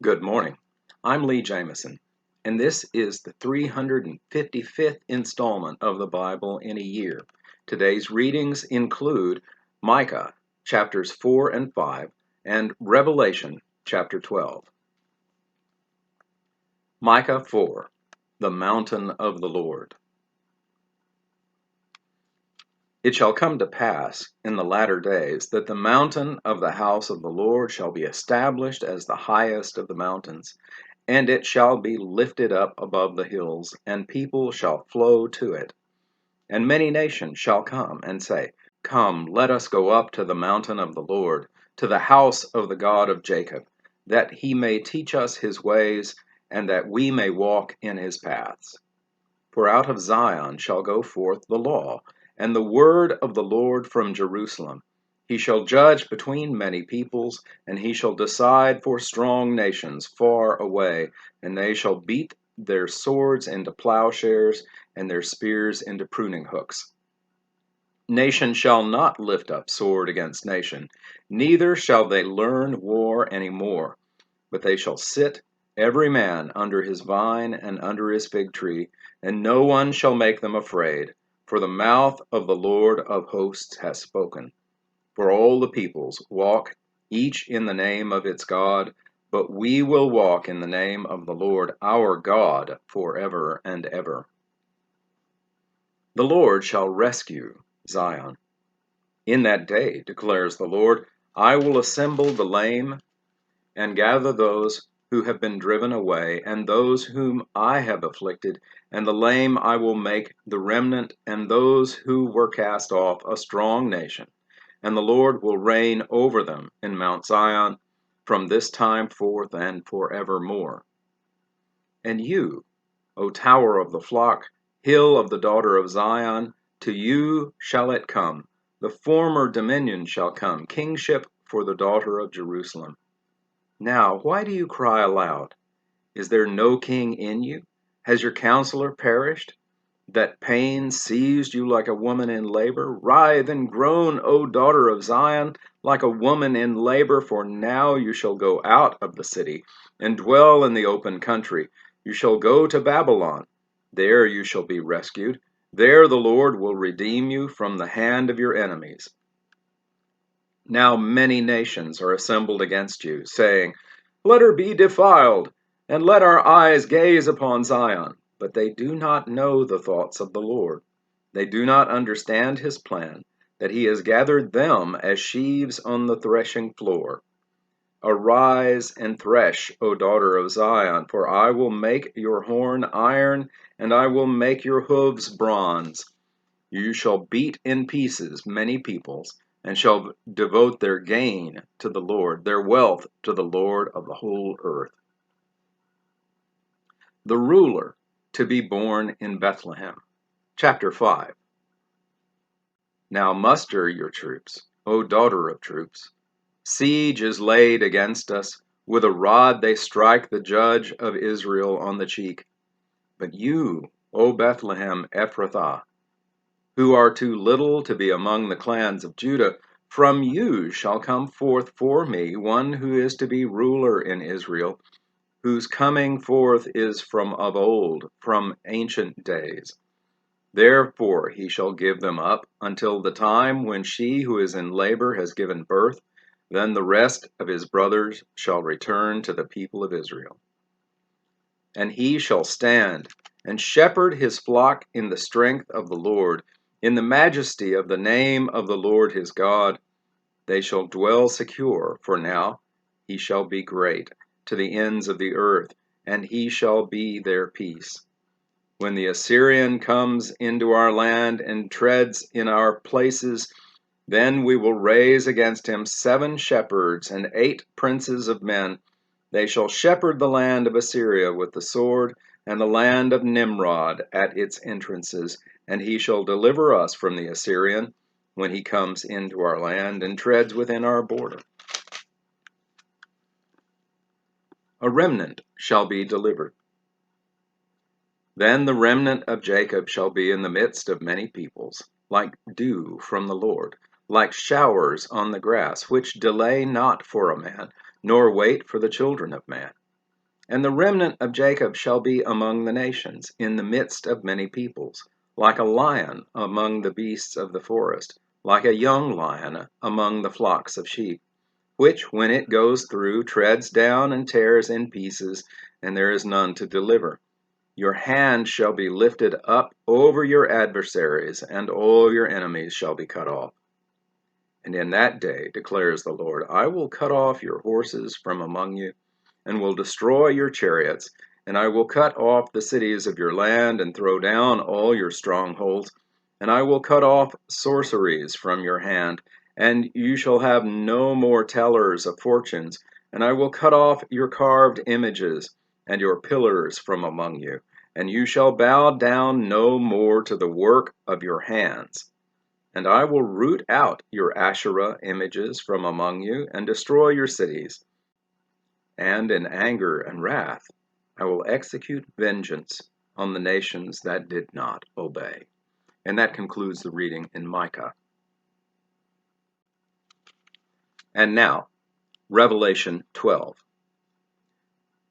Good morning. I'm Lee Jamison, and this is the 355th installment of the Bible in a year. Today's readings include Micah chapters 4 and 5 and Revelation chapter 12. Micah 4, the mountain of the Lord. It shall come to pass in the latter days that the mountain of the house of the Lord shall be established as the highest of the mountains, and it shall be lifted up above the hills, and people shall flow to it. And many nations shall come and say, Come, let us go up to the mountain of the Lord, to the house of the God of Jacob, that he may teach us his ways, and that we may walk in his paths. For out of Zion shall go forth the law, and the word of the Lord from Jerusalem. He shall judge between many peoples, and he shall decide for strong nations far away, and they shall beat their swords into plowshares, and their spears into pruning hooks. Nation shall not lift up sword against nation, neither shall they learn war any more, but they shall sit every man under his vine and under his fig tree, and no one shall make them afraid, for the mouth of the Lord of hosts has spoken. For all the peoples walk each in the name of its God, but we will walk in the name of the Lord our God forever and ever. The Lord shall rescue Zion. In that day, declares the Lord, I will assemble the lame and gather those who have been driven away, and those whom I have afflicted, and the lame I will make the remnant, and those who were cast off a strong nation. And the Lord will reign over them in Mount Zion from this time forth and forevermore. And you, O tower of the flock, hill of the daughter of Zion, to you shall it come. The former dominion shall come, kingship for the daughter of Jerusalem. Now, why do you cry aloud? Is there no king in you? Has your counselor perished? That pain seized you like a woman in labor? Writhe and groan, O daughter of Zion, like a woman in labor, for now you shall go out of the city and dwell in the open country. You shall go to Babylon. There you shall be rescued. There the Lord will redeem you from the hand of your enemies. Now many nations are assembled against you, saying, Let her be defiled, and let our eyes gaze upon Zion. But they do not know the thoughts of the Lord. They do not understand his plan, that he has gathered them as sheaves on the threshing floor. Arise and thresh, O daughter of Zion, for I will make your horn iron, and I will make your hooves bronze. You shall beat in pieces many peoples, and shall devote their gain to the Lord, their wealth to the Lord of the whole earth. The ruler to be born in Bethlehem. Chapter 5. Now muster your troops, O daughter of troops. Siege is laid against us. With a rod they strike the judge of Israel on the cheek. But you, O Bethlehem Ephrathah, who are too little to be among the clans of Judah, from you shall come forth for me one who is to be ruler in Israel, whose coming forth is from of old, from ancient days. Therefore he shall give them up until the time when she who is in labor has given birth. Then the rest of his brothers shall return to the people of Israel. And he shall stand and shepherd his flock in the strength of the Lord, in the majesty of the name of the Lord his God. They shall dwell secure, for now he shall be great to the ends of the earth, and he shall be their peace. When the Assyrian comes into our land and treads in our places, then we will raise against him 7 shepherds and 8 princes of men. They shall shepherd the land of Assyria with the sword, and the land of Nimrod at its entrances, and he shall deliver us from the Assyrian when he comes into our land and treads within our border. A remnant shall be delivered. Then the remnant of Jacob shall be in the midst of many peoples, like dew from the Lord, like showers on the grass, which delay not for a man, nor wait for the children of man. And the remnant of Jacob shall be among the nations, in the midst of many peoples, like a lion among the beasts of the forest, like a young lion among the flocks of sheep, which, when it goes through, treads down and tears in pieces, and there is none to deliver. Your hand shall be lifted up over your adversaries, and all your enemies shall be cut off. And in that day, declares the Lord, I will cut off your horses from among you, and will destroy your chariots, and I will cut off the cities of your land, and throw down all your strongholds, and I will cut off sorceries from your hand, and you shall have no more tellers of fortunes, and I will cut off your carved images and your pillars from among you, and you shall bow down no more to the work of your hands. And I will root out your Asherah images from among you, and destroy your cities. And in anger and wrath I will execute vengeance on the nations that did not obey. And that concludes the reading in Micah. And now, Revelation 12.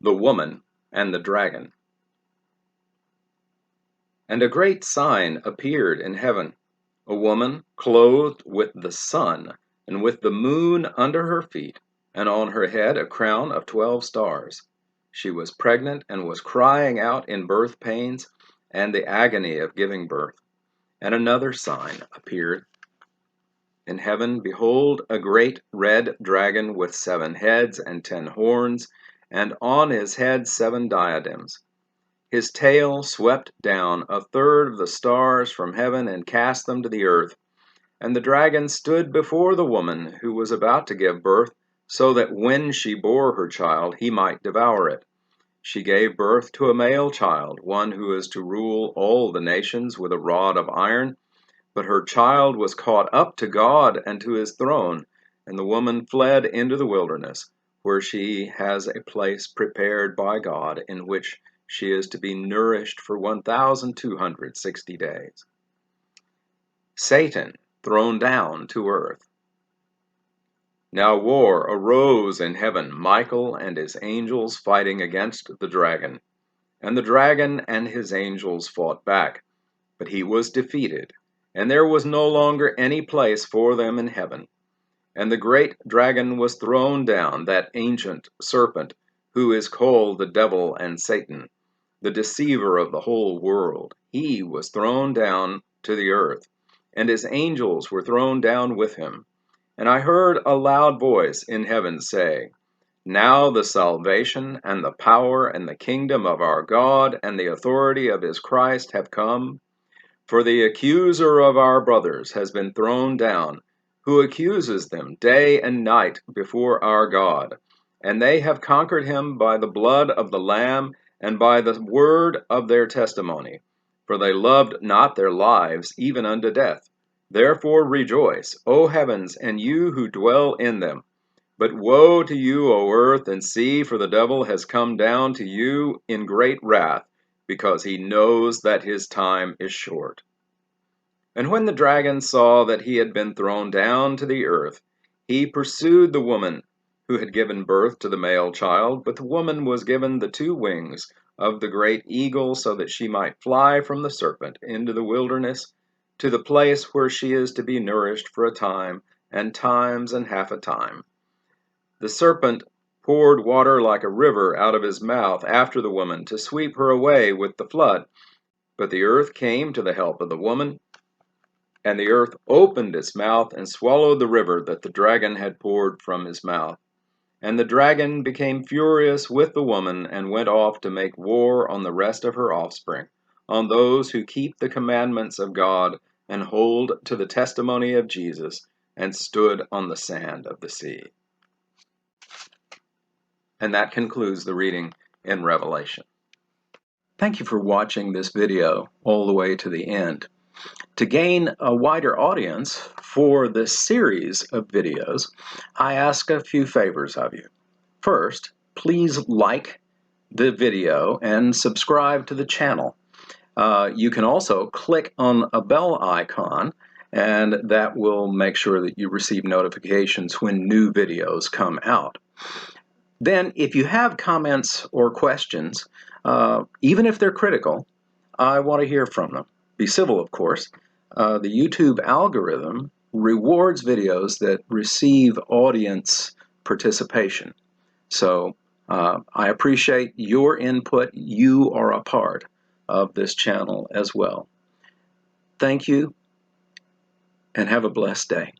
The woman and the dragon. And a great sign appeared in heaven, a woman clothed with the sun, and with the moon under her feet, and on her head a crown of 12 stars. She was pregnant and was crying out in birth pains and the agony of giving birth. And another sign appeared in heaven. Behold, a great red dragon with 7 heads and 10 horns, and on his head 7 diadems. His tail swept down a third of the stars from heaven and cast them to the earth. And the dragon stood before the woman who was about to give birth, so that when she bore her child, he might devour it. She gave birth to a male child, one who is to rule all the nations with a rod of iron. But her child was caught up to God and to his throne, and the woman fled into the wilderness, where she has a place prepared by God, in which she is to be nourished for 1,260 days. Satan thrown down to earth. Now war arose in heaven, Michael and his angels fighting against the dragon. And the dragon and his angels fought back, but he was defeated, and there was no longer any place for them in heaven. And the great dragon was thrown down, that ancient serpent, who is called the devil and Satan, the deceiver of the whole world. He was thrown down to the earth, and his angels were thrown down with him. And I heard a loud voice in heaven say, Now the salvation and the power and the kingdom of our God and the authority of his Christ have come. For the accuser of our brothers has been thrown down, who accuses them day and night before our God. And they have conquered him by the blood of the Lamb and by the word of their testimony. For they loved not their lives even unto death. Therefore rejoice, O heavens, and you who dwell in them. But woe to you, O earth and sea, for the devil has come down to you in great wrath, because he knows that his time is short. And when the dragon saw that he had been thrown down to the earth, he pursued the woman who had given birth to the male child, but the woman was given the 2 wings of the great eagle, so that she might fly from the serpent into the wilderness, to the place where she is to be nourished for a time, and times and half a time. The serpent poured water like a river out of his mouth after the woman, to sweep her away with the flood. But the earth came to the help of the woman, and the earth opened its mouth and swallowed the river that the dragon had poured from his mouth. And the dragon became furious with the woman, and went off to make war on the rest of her offspring, on those who keep the commandments of God and hold to the testimony of Jesus, and stood on the sand of the sea. And that concludes the reading in Revelation. Thank you for watching this video all the way to the end. To gain a wider audience for this series of videos, I ask a few favors of you. First, please like the video and subscribe to the channel. You can also click on a bell icon, and that will make sure that you receive notifications when new videos come out. Then, if you have comments or questions, even if they're critical, I want to hear from them. Be civil, of course. The YouTube algorithm rewards videos that receive audience participation. So I appreciate your input. You are a part of this channel as well. Thank you, and have a blessed day.